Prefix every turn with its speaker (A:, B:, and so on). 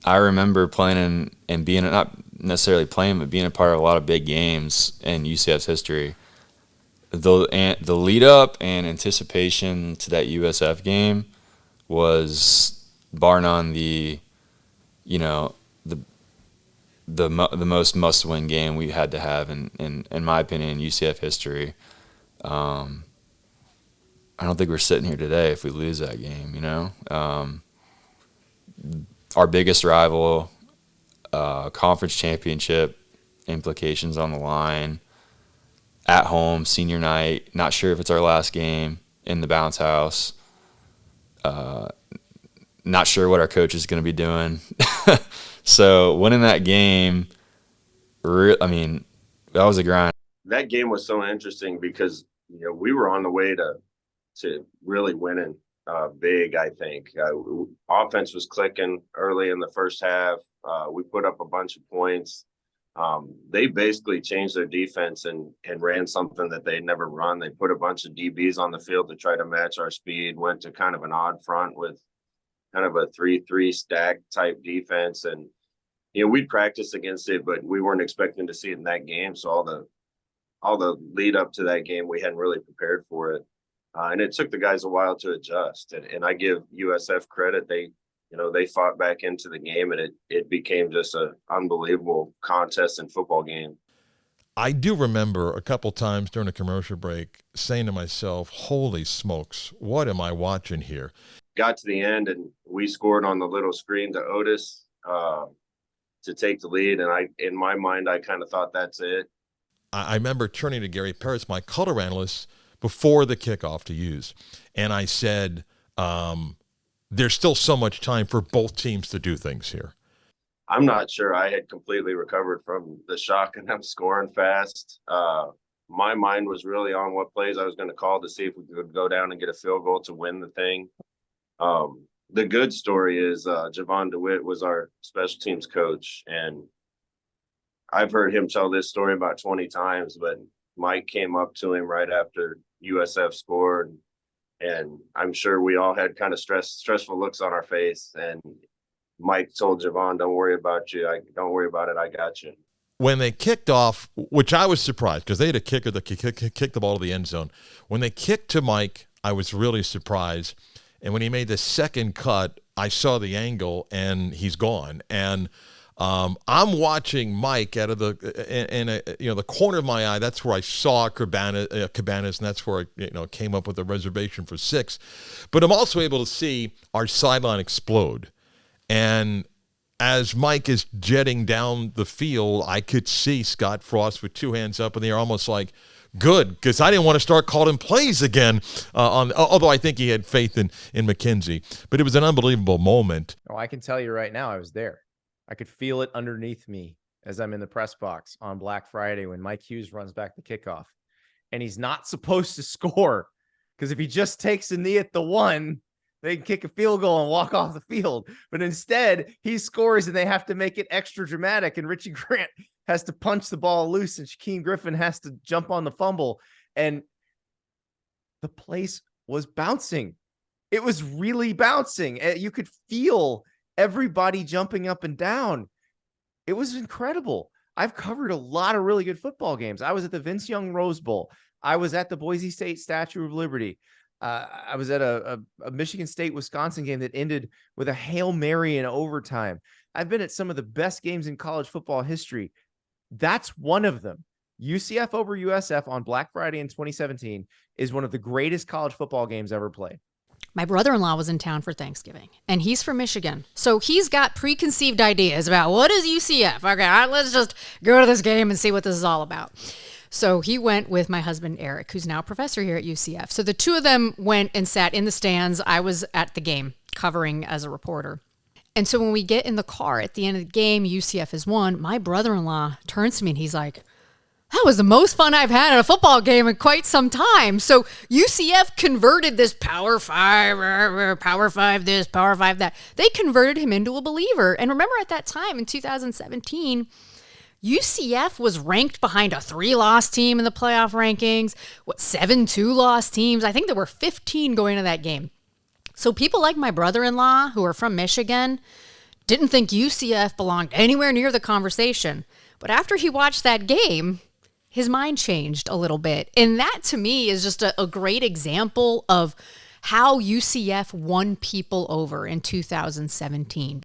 A: I remember playing and being, not necessarily playing, but being a part of a lot of big games in UCF's history. The lead up and anticipation to that USF game was bar none the, you know, the most must win game we had to have in my opinion, UCF history. I don't think we're sitting here today if we lose that game. You know, our biggest rival, conference championship implications on the line. At home, senior night. Not sure if it's our last game in the bounce house. Not sure what our coach is going to be doing. So winning that game, that was a grind.
B: That game was so interesting because we were on the way to really winning big. I think offense was clicking early in the first half. We put up a bunch of points. They basically changed their defense and ran something that they'd never run. They put a bunch of DBs on the field to try to match our speed, went to kind of an odd front with kind of a 3-3 stack type defense. And, we'd practiced against it, but we weren't expecting to see it in that game. So all the lead up to that game, we hadn't really prepared for it. And it took the guys a while to adjust. And I give USF credit. They fought back into the game, and it became just an unbelievable contest and football game.
C: I do remember a couple times during a commercial break saying to myself, holy smokes, what am I watching here?
B: Got to the end, and we scored on the little screen to Otis to take the lead. And in my mind, I kind of thought that's it.
C: I remember turning to Gary Parris, my color analyst, before the kickoff to use. And I said, there's still so much time for both teams to do things here.
B: I'm not sure I had completely recovered from the shock and them scoring fast. My mind was really on what plays I was going to call to see if we could go down and get a field goal to win the thing. The good story is Javon DeWitt was our special teams coach, and I've heard him tell this story about 20 times, but Mike came up to him right after USF scored, and I'm sure we all had kind of stressful looks on our face. And Mike told Javon, "Don't worry about it. I got you."
C: When they kicked off, which I was surprised because they had a kicker that kicked the ball to the end zone. When they kicked to Mike, I was really surprised. And when he made the second cut, I saw the angle, and he's gone. And I'm watching Mike out of the corner of my eye. That's where I saw Cabanas, and that's where I came up with a reservation for 6. But I'm also able to see our sideline explode. And as Mike is jetting down the field, I could see Scott Frost with 2 hands up in the air, almost like, good, because I didn't want to start calling plays again, although I think he had faith in McKenzie. But it was an unbelievable moment.
D: Oh, I can tell you right now, I was there. I could feel it underneath me as I'm in the press box on Black Friday when Mike Hughes runs back the kickoff. And he's not supposed to score, because if he just takes a knee at the 1, they can kick a field goal and walk off the field. But instead, he scores, and they have to make it extra dramatic. And Richie Grant has to punch the ball loose, and Shaquem Griffin has to jump on the fumble. And the place was bouncing. It was really bouncing. You could feel everybody jumping up and down. It was incredible. I've covered a lot of really good football games. I was at the Vince Young Rose Bowl. I was at the Boise State Statue of Liberty. I was at a Michigan State-Wisconsin game that ended with a Hail Mary in overtime. I've been at some of the best games in college football history. That's one of them. UCF over USF on Black Friday in 2017 is one of the greatest college football games ever played.
E: My brother-in-law was in town for Thanksgiving, and he's from Michigan. So he's got preconceived ideas about what is UCF. Okay, all right, let's just go to this game and see what this is all about. So he went with my husband, Eric, who's now a professor here at UCF. So the two of them went and sat in the stands. I was at the game covering as a reporter. And so when we get in the car at the end of the game, UCF has won. My brother-in-law turns to me and he's like, that was the most fun I've had at a football game in quite some time. So UCF converted this Power 5 this, Power 5 that. They converted him into a believer. And remember at that time in 2017, UCF was ranked behind a 3-loss team in the playoff rankings, 7 2-loss teams. I think there were 15 going to that game. So people like my brother-in-law who are from Michigan didn't think UCF belonged anywhere near the conversation. But after he watched that game, his mind changed a little bit. And that to me is just a great example of how UCF won people over in 2017.